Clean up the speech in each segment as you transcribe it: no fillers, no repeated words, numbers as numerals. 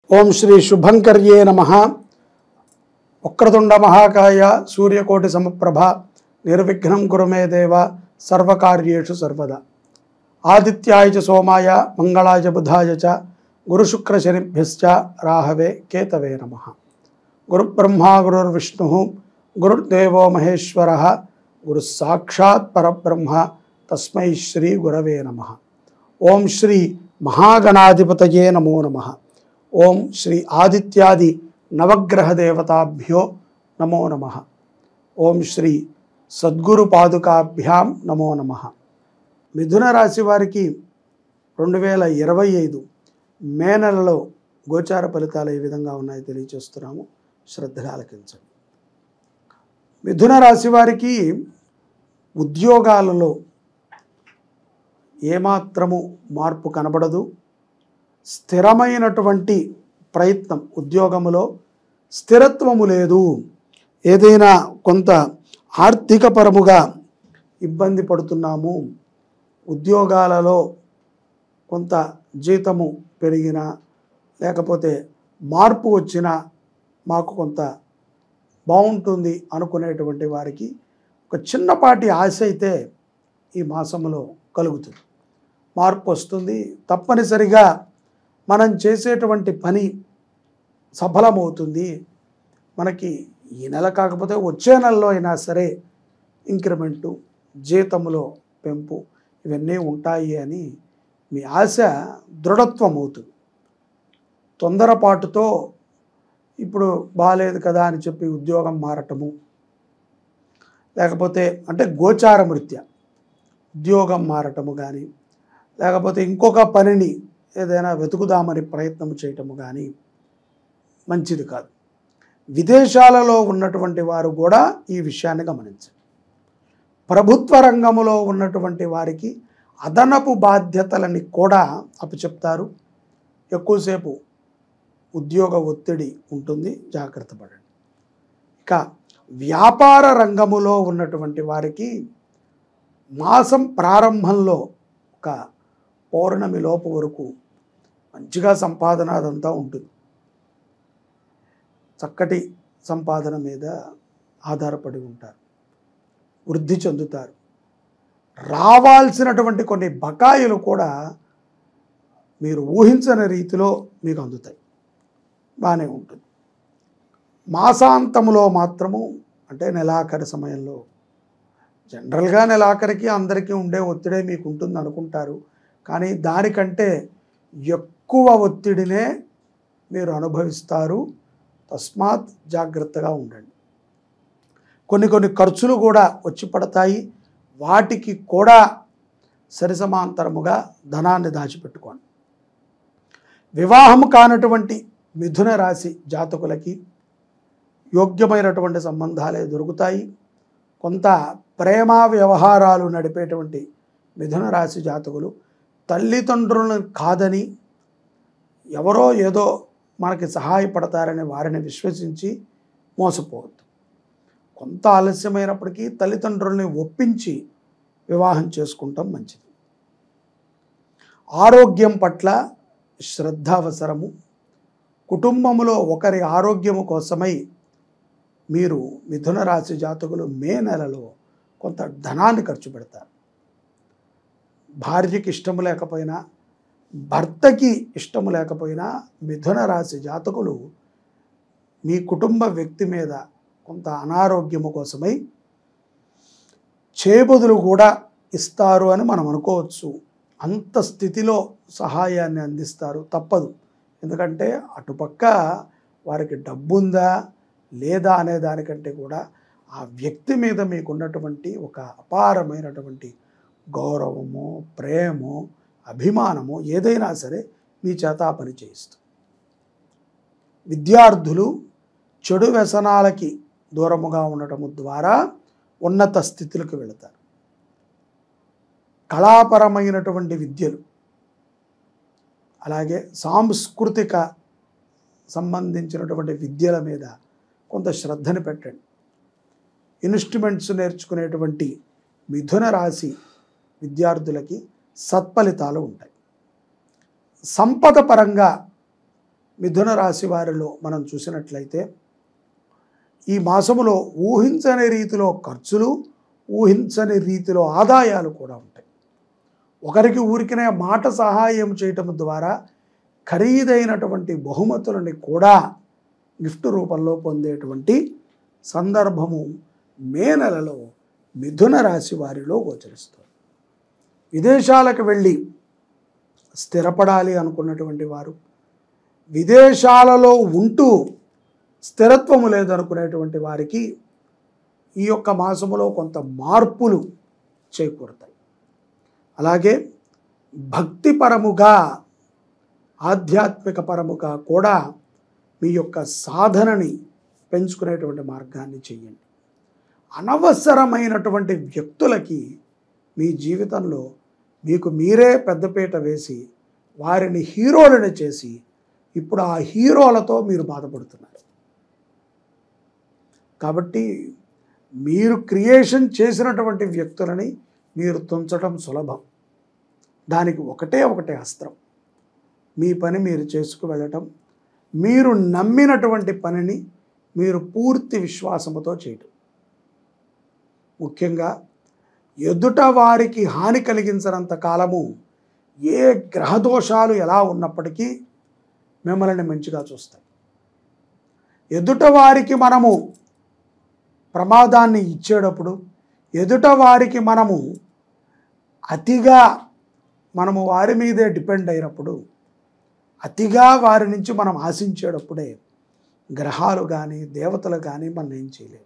ఓం శ్రీ శుభంకర్యే నమః. వక్రతుండ మహాకాయ సూర్యకోటి సమప్రభ నిర్విఘ్నం కురు మే దేవ సర్వకార్యేషు సర్వదా. ఆదిత్యాయ చ సోమాయ మంగళాయ బుధాయ చ గురుశుక్రశనిభ్యశ్చ రాహవే కేతవే నమః. గురుబ్రహ్మా గురుర్విష్ణుః గురుర్దేవో మహేశ్వరః గురు సాక్షాత్ పరబ్రహ్మ తస్మై శ్రీ గురవే నమః. ఓం శ్రీ మహాగణాధిపతయే నమో నమః. ఓం శ్రీ ఆదిత్యాది నవగ్రహ దేవతాభ్యో నమో నమః. ఓం శ్రీ సద్గురు పాదుకాభ్యాం నమో నమః. మిథున రాశి వారికి 2025 మే నెలలో గోచార ఫలితాలు ఏ విధంగా ఉన్నాయో తెలియజేస్తున్నాము. శ్రద్ధగా ఆలకించండి. మిథున రాశి వారికి ఉద్యోగాలలో ఏమాత్రము మార్పు కనబడదు. స్థిరమైనటువంటి ప్రయత్నం, ఉద్యోగములో స్థిరత్వము లేదు. ఏదైనా కొంత ఆర్థిక పరముగా ఇబ్బంది పడుతున్నాము, ఉద్యోగాలలో కొంత జీతము పెరిగినా లేకపోతే మార్పు వచ్చినా మాకు కొంత బాగుంటుంది అనుకునేటువంటి వారికి ఒక చిన్నపాటి ఆశ అయితే ఈ మాసంలో కలుగుతుంది. మార్పు వస్తుంది. తప్పనిసరిగా మనం చేసేటువంటి పని సఫలమవుతుంది. మనకి ఈ నెల కాకపోతే వచ్చే నెలలో అయినా సరే ఇంక్రిమెంటు, జీతములో పెంపు ఇవన్నీ ఉంటాయి అని మీ ఆశ దృఢత్వం అవుతుంది. తొందరపాటుతో ఇప్పుడు బాగాలేదు కదా అని చెప్పి ఉద్యోగం మారటము, లేకపోతే అంటే గోచార రీత్యా ఉద్యోగం మారటము కానీ, లేకపోతే ఇంకొక పనిని ఏదైనా వెతుకుదామని ప్రయత్నం చేయటము కానీ మంచిది కాదు. విదేశాలలో ఉన్నటువంటి వారు కూడా ఈ విషయాన్ని గమనించండి. ప్రభుత్వ రంగంలో ఉన్నటువంటి వారికి అదనపు బాధ్యతలని కూడా అప్పచెప్తారు. ఎక్కువసేపు ఉద్యోగ ఒత్తిడి ఉంటుంది, జాగ్రత్త పడండి. ఇక వ్యాపార రంగములో ఉన్నటువంటి వారికి మాసం ప్రారంభంలో ఒక పౌర్ణమి లోపు వరకు మంచిగా సంపాదన అదంతా ఉంటుంది. చక్కటి సంపాదన మీద ఆధారపడి ఉంటారు, వృద్ధి చెందుతారు. రావాల్సినటువంటి కొన్ని బకాయిలు కూడా మీరు ఊహించని రీతిలో మీకు అందుతాయి, బాగానే ఉంటుంది. మాసాంతంలో మాత్రము అంటే నెలాఖరి సమయంలో, జనరల్గా నెలాఖరికి అందరికీ ఉండే ఒత్తిడే మీకు ఉంటుంది అనుకుంటారు, కానీ దానికంటే ఎక్కువ ఒత్తిడినే మీరు అనుభవిస్తారు. తస్మాత్ జాగ్రత్తగా ఉండండి. కొన్ని ఖర్చులు కూడా వచ్చి పడతాయి. వాటికి కూడా సరిసమాంతరముగా ధనాన్ని దాచిపెట్టుకోండి. వివాహం కానటువంటి మిథున రాశి జాతకులకి యోగ్యమైనటువంటి సంబంధాలే దొరుకుతాయి. కొంత ప్రేమ వ్యవహారాలు నడిపేటువంటి మిథున రాశి జాతకులు తల్లిదండ్రులను కాదని, ఎవరో ఏదో మనకి సహాయపడతారని వారిని విశ్వసించి మోసపోవద్దు. కొంత ఆలస్యమైనప్పటికీ తల్లిదండ్రుల్ని ఒప్పించి వివాహం చేసుకుంటాం మంచిది. ఆరోగ్యం పట్ల శ్రద్ధ అవసరము. కుటుంబంలో ఒకరి ఆరోగ్యము కోసమై మీరు మిథున రాశి జాతకులు మే నెలలో కొంత ధనాన్ని ఖర్చు పెడతారు. భార్యకి ఇష్టము లేకపోయినా, భర్తకి ఇష్టము లేకపోయినా మిథున రాశి జాతకులు మీ కుటుంబ వ్యక్తి మీద కొంత అనారోగ్యము కోసమై చేబదులు కూడా ఇస్తారు అని మనం అనుకోవచ్చు. అంత స్థితిలో సహాయాన్ని అందిస్తారు, తప్పదు. ఎందుకంటే అటుపక్క వారికి డబ్బుందా లేదా అనే దానికంటే కూడా ఆ వ్యక్తి మీద మీకున్నటువంటి ఒక అపారమైనటువంటి గౌరవము, ప్రేమో, అభిమానము ఏదైనా సరే మీ చేత ఆ పని చేయిస్తుంది. విద్యార్థులు చెడు వ్యసనాలకి దూరముగా ఉండటము ద్వారా ఉన్నత స్థితులకు వెళతారు. కళాపరమైనటువంటి విద్యలు, అలాగే సాంస్కృతిక సంబంధించినటువంటి విద్యల మీద కొంత శ్రద్ధని పెట్టండి. ఇన్స్ట్రుమెంట్స్ నేర్చుకునేటువంటి మిథున రాశి విద్యార్థులకి సత్ఫలితాలు ఉంటాయి. సంపద పరంగా మిథున రాశి వారిలో మనం చూసినట్లయితే ఈ మాసములో ఊహించని రీతిలో ఖర్చులు, ఊహించని రీతిలో ఆదాయాలు కూడా ఉంటాయి. ఒకరికి ఊరికనే మాట సహాయం చేయటం ద్వారా ఖరీదైనటువంటి బహుమతులని కూడా గిఫ్ట్ రూపంలో పొందేటువంటి సందర్భము మే నెలలో మిథున రాశి వారిలో గోచరిస్తుంది. విదేశాలకు వెళ్ళి స్థిరపడాలి అనుకున్నటువంటి వారు, విదేశాలలో ఉంటూ స్థిరత్వము లేదనుకునేటువంటి వారికి ఈ యొక్క మాసములో కొంత మార్పులు చేకూరుతాయి. అలాగే భక్తిపరముగా, ఆధ్యాత్మిక పరముగా కూడా మీ యొక్క సాధనని పెంచుకునేటువంటి మార్గాన్ని చేయండి. అనవసరమైనటువంటి వ్యక్తులకి మీ జీవితంలో మీకు మీరే పెద్దపీట వేసి వారిని హీరోలను చేసి ఇప్పుడు ఆ హీరోలతో మీరు బాధపడుతున్నారు. కాబట్టి మీరు క్రియేషన్ చేసినటువంటి వ్యక్తులని మీరు తుంచడం సులభం. దానికి ఒకటే అస్త్రం, మీ పని మీరు చేసుకు వెళ్ళటం, మీరు నమ్మినటువంటి పనిని మీరు పూర్తి విశ్వాసముతో చేయటం. ముఖ్యంగా ఎదుట వారికి హాని కలిగించనంత కాలము ఏ గ్రహదోషాలు ఎలా ఉన్నప్పటికీ మిమ్మల్ని మంచిగా చూస్తాయి. ఎదుట వారికి మనము ప్రమాదాన్ని ఇచ్చేటప్పుడు, ఎదుట వారికి మనము అతిగా వారి మీదే డిపెండ్ అయినప్పుడు, అతిగా వారి నుంచి మనం ఆశించేటప్పుడే గ్రహాలు కానీ దేవతలు కానీ మనం ఏం చేయలేరు.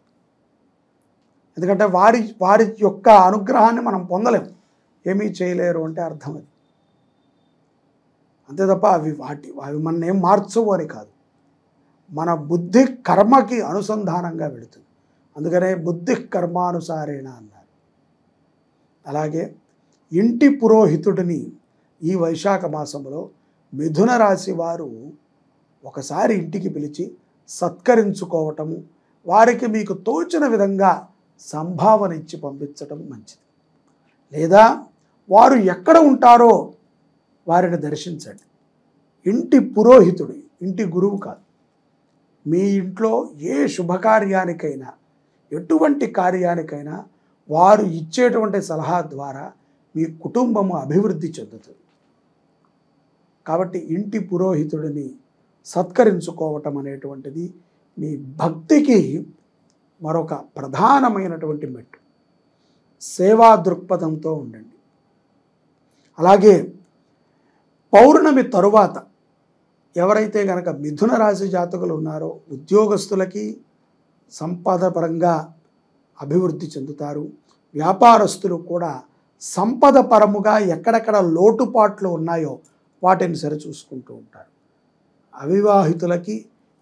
ఎందుకంటే వారి యొక్క అనుగ్రహాన్ని మనం పొందలేం, ఏమీ చేయలేరు అంటే అర్థం అది. అంతే తప్ప అవి మన ఏం మార్చవు అని కాదు, మన బుద్ధి కర్మకి అనుసంధానంగా వెళుతుంది. అందుకనే బుద్ధి కర్మానుసారేణ అన్నారు. అలాగే ఇంటి పురోహితుడిని ఈ వైశాఖ మాసంలో మిథున రాశి వారు ఒకసారి ఇంటికి పిలిచి సత్కరించుకోవటము, వారికి మీకు తోచిన విధంగా సంభావన ఇచ్చి పంపించటం మంచిది. లేదా వారు ఎక్కడ ఉంటారో వారిని దర్శించండి. ఇంటి పురోహితుడు, ఇంటి గురువు కాదు. మీ ఇంట్లో ఏ శుభకార్యానికైనా, ఎటువంటి కార్యానికైనా వారు ఇచ్చేటువంటి సలహా ద్వారా మీ కుటుంబము అభివృద్ధి చెందుతుంది. కాబట్టి ఇంటి పురోహితుడిని సత్కరించుకోవటం అనేటువంటిది మీ భక్తికి మరొక ప్రధానమైనటువంటి మెట్టు. సేవా దృక్పథంతో ఉండండి. అలాగే పౌర్ణమి తరువాత ఎవరైతే కనుక మిథున రాశి జాతకులు ఉన్నారో ఉద్యోగస్తులకి సంపద పరంగా అభివృద్ధి చెందుతారు. వ్యాపారస్తులు కూడా సంపద పరముగా ఎక్కడెక్కడ లోటుపాట్లు ఉన్నాయో వాటిని సరిచూసుకుంటూ ఉంటారు. అవివాహితులకి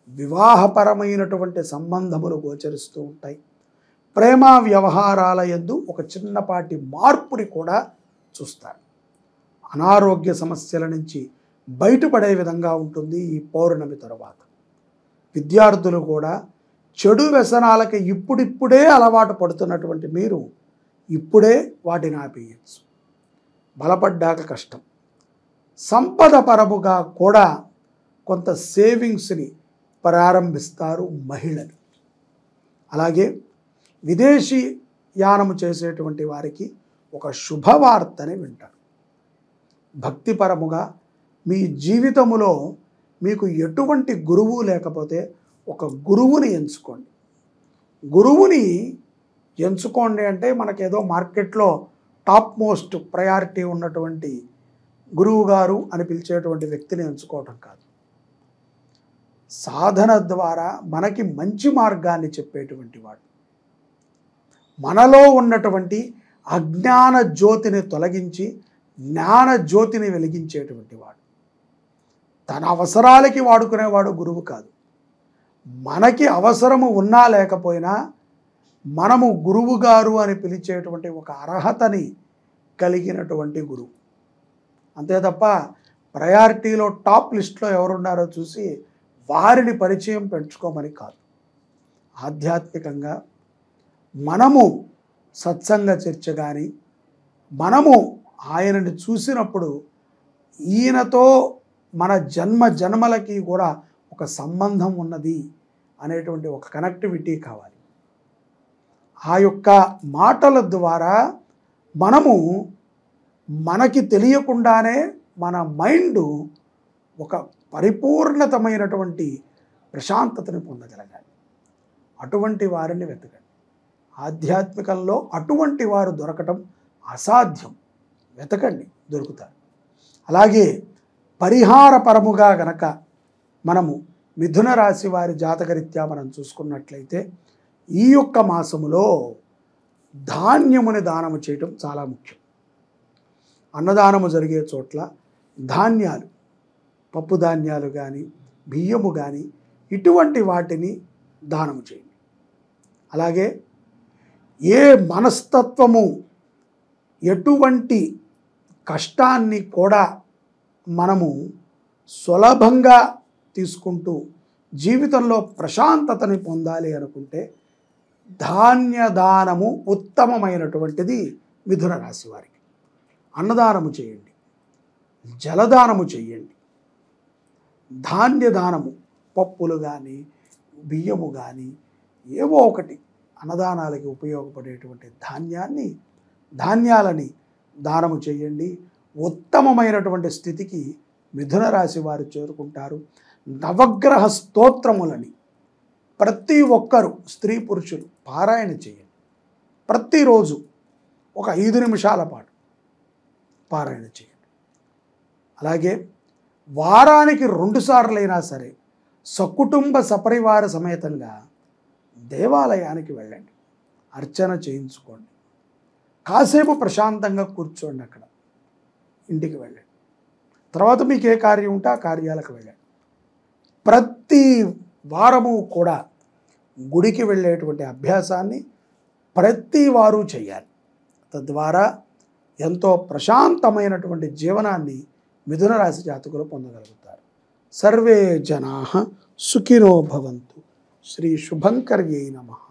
వివాహపరమైనటువంటి సంబంధములు గోచరిస్తూ ఉంటాయి. ప్రేమ వ్యవహారాల యందు ఒక చిన్నపాటి మార్పుని కూడా చూస్తారు. అనారోగ్య సమస్యల నుంచి బయటపడే విధంగా ఉంటుంది ఈ పౌర్ణమి తరువాత. విద్యార్థులు కూడా చెడు వ్యసనాలకి ఇప్పుడిప్పుడే అలవాటు పడుతున్నటువంటి మీరు ఇప్పుడే వాటిని ఆపేయచ్చు. బలపడ్డాక కష్టం. సంపద పరముగా కూడా కొంత సేవింగ్స్ని ప్రారంభిస్తారు మహిళలు. అలాగే విదేశీ యానము చేసేటువంటి వారికి ఒక శుభవార్తని వింటారు. భక్తిపరముగా మీ జీవితములో మీకు ఎటువంటి గురువు లేకపోతే ఒక గురువుని ఎంచుకోండి. గురువుని ఎంచుకోండి అంటే మనకేదో మార్కెట్లో టాప్ మోస్ట్ ప్రయారిటీ ఉన్నటువంటి గురువు గారు అని పిలిచేటువంటి వ్యక్తిని ఎంచుకోవటం కాదు. సాధన ద్వారా మనకి మంచి మార్గాన్ని చెప్పేటువంటి వాడు, మనలో ఉన్నటువంటి అజ్ఞాన జ్యోతిని తొలగించి జ్ఞాన జ్యోతిని వెలిగించేటువంటి వాడు. తన అవసరాలకి వాడుకునేవాడు గురువు కాదు. మనకి అవసరము ఉన్నా లేకపోయినా మనము గురువు గారు అని పిలిచేటువంటి ఒక అర్హతని కలిగినటువంటి గురువు. అంతే తప్ప ప్రయారిటీలో టాప్ లిస్ట్లో ఎవరున్నారో చూసి వారిని పరిచయం పెంచుకోమని కాదు. ఆధ్యాత్మికంగా మనము సత్సంగ చర్చ కానీ మనము ఆయనని చూసినప్పుడు ఈయనతో మన జన్మ జన్మలకి కూడా ఒక సంబంధం ఉన్నది అనేటువంటి ఒక కనెక్టివిటీ కావాలి. ఆ యొక్క మాటల ద్వారా మనకి తెలియకుండానే మన మైండ్ ఒక పరిపూర్ణతమైనటువంటి ప్రశాంతతని పొందగలగాలి. అటువంటి వారిని వెతకండి. ఆధ్యాత్మికంలో అటువంటి వారు దొరకటం అసాధ్యం. వెతకండి, దొరుకుతారు. అలాగే పరిహారపరముగా గనక మనము మిథున రాశి వారి జాతకరీత్యా మనం చూసుకున్నట్లయితే ఈ యొక్క మాసములో ధాన్యముని దానము చేయటం చాలా ముఖ్యం. అన్నదానము జరిగే చోట్ల ధాన్యాలు, పప్పు ధాన్యాలు కానీ బియ్యము కానీ ఇటువంటి వాటిని దానము చేయండి. అలాగే ఏ మనస్తత్వము ఎటువంటి కష్టాన్ని కూడా మనము సులభంగా తీసుకుంటూ జీవితంలో ప్రశాంతతని పొందాలి అనుకుంటే ధాన్యదానము ఉత్తమమైనటువంటిది మిథున రాశి వారికి. అన్నదానము చేయండి, జలదానము చేయండి, ధాన్యదానము పప్పులు కానీ బియ్యము కానీ ఏవో ఒకటి అన్నదానాలకి ఉపయోగపడేటువంటి ధాన్యాలని దానము చేయండి. ఉత్తమమైనటువంటి స్థితికి మిథున రాశి వారు చేరుకుంటారు. నవగ్రహ స్తోత్రములని ప్రతి ఒక్కరు స్త్రీ పురుషులు పారాయణ చేయండి. ప్రతిరోజు ఒక 5 నిమిషాల పాటు పారాయణ చేయండి. అలాగే వారానికి 2 సార్లైనా సరే సకుటుంబ సపరివార సమేతంగా దేవాలయానికి వెళ్ళండి, అర్చన చేయించుకోండి, కాసేపు ప్రశాంతంగా కూర్చోండి. అక్కడ ఇంటికి వెళ్ళండి. తర్వాత మీకు ఏ కార్యం ఉంటే ఆ కార్యాలకు వెళ్ళండి. ప్రతి వారము కూడా గుడికి వెళ్ళేటువంటి అభ్యాసాన్ని ప్రతి వారు చేయాలి. తద్వారా ఎంతో ప్రశాంతమైనటువంటి జీవనాన్ని మిథున రాశి జాతకులు పొందగలుగుతారు. సర్వే జనాః సుఖినో భవంతు. శ్రీ శుభంకర్యై నమః.